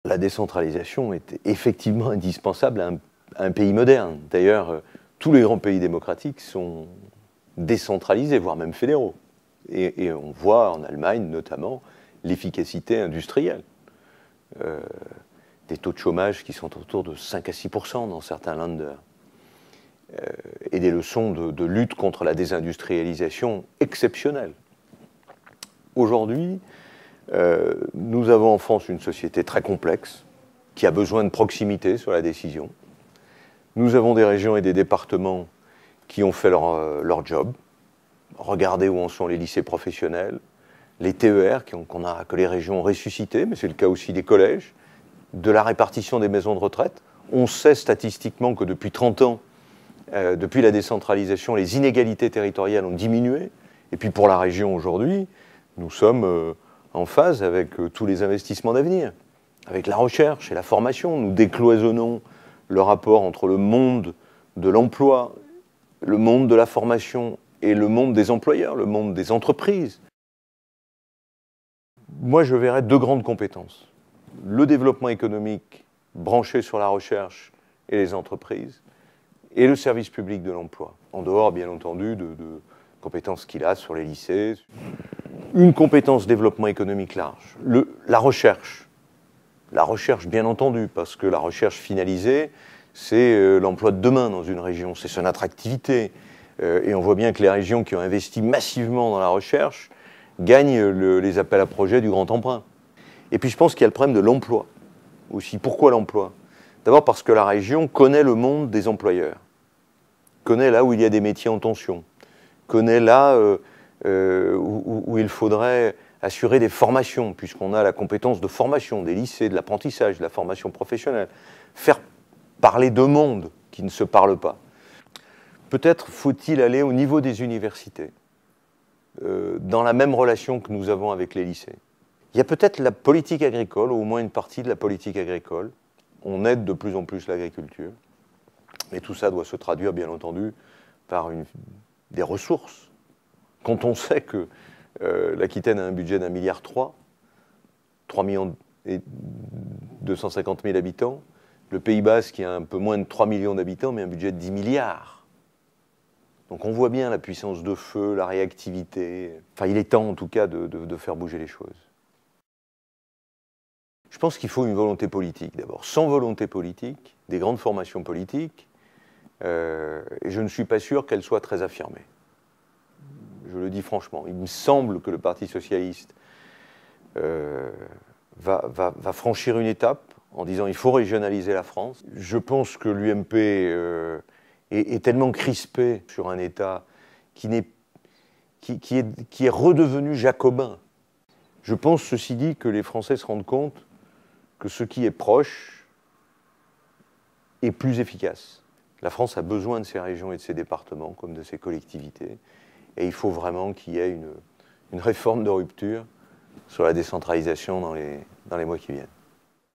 la décentralisation est effectivement indispensable à un pays moderne. D'ailleurs, tous les grands pays démocratiques sont décentralisés, voire même fédéraux. Et on voit en Allemagne notamment l'efficacité industrielle. Des taux de chômage qui sont autour de 5 à 6% dans certains Länder. Et des leçons de lutte contre la désindustrialisation exceptionnelles. Aujourd'hui, nous avons en France une société très complexe qui a besoin de proximité sur la décision. Nous avons des régions et des départements qui ont fait leur job. Regardez où en sont les lycées professionnels, les TER que les régions ont ressuscités, mais c'est le cas aussi des collèges, de la répartition des maisons de retraite. On sait statistiquement que depuis 30 ans, depuis la décentralisation, les inégalités territoriales ont diminué. Et puis pour la région aujourd'hui, nous sommes en phase avec tous les investissements d'avenir, avec la recherche et la formation. Nous décloisonnons le rapport entre le monde de l'emploi, le monde de la formation et le monde des employeurs, le monde des entreprises. Moi, je verrais deux grandes compétences. Le développement économique branché sur la recherche et les entreprises, et le service public de l'emploi, en dehors, bien entendu, de compétences qu'il a sur les lycées. Une compétence développement économique large. La recherche, bien entendu, parce que la recherche finalisée, c'est l'emploi de demain dans une région, c'est son attractivité. Et on voit bien que les régions qui ont investi massivement dans la recherche gagnent les appels à projets du grand emprunt. Et puis je pense qu'il y a le problème de l'emploi aussi. Pourquoi l'emploi ? D'abord parce que la région connaît le monde des employeurs, connaît là où il y a des métiers en tension, connaît là où il faudrait assurer des formations, puisqu'on a la compétence de formation, des lycées, de l'apprentissage, de la formation professionnelle. Faire parler deux mondes qui ne se parlent pas. Peut-être faut-il aller au niveau des universités, dans la même relation que nous avons avec les lycées. Il y a peut-être la politique agricole, ou au moins une partie de la politique agricole. On aide de plus en plus l'agriculture. Mais tout ça doit se traduire, bien entendu, par des ressources. Quand on sait que l'Aquitaine a un budget d'1,3 milliard, 3 millions et 250 000 habitants, le Pays Basque qui a un peu moins de 3 millions d'habitants, mais un budget de 10 milliards. Donc on voit bien la puissance de feu, la réactivité. Enfin, il est temps en tout cas de faire bouger les choses. Je pense qu'il faut une volonté politique d'abord. Sans volonté politique, des grandes formations politiques, et je ne suis pas sûr qu'elles soient très affirmées. Je le dis franchement. Il me semble que le Parti socialiste va franchir une étape en disant qu'il faut régionaliser la France. Je pense que l'UMP est tellement crispé sur un État qui est redevenu jacobin. Je pense, ceci dit, que les Français se rendent compte que ce qui est proche est plus efficace. La France a besoin de ses régions et de ses départements, comme de ses collectivités, et il faut vraiment qu'il y ait une réforme de rupture sur la décentralisation dans les mois qui viennent.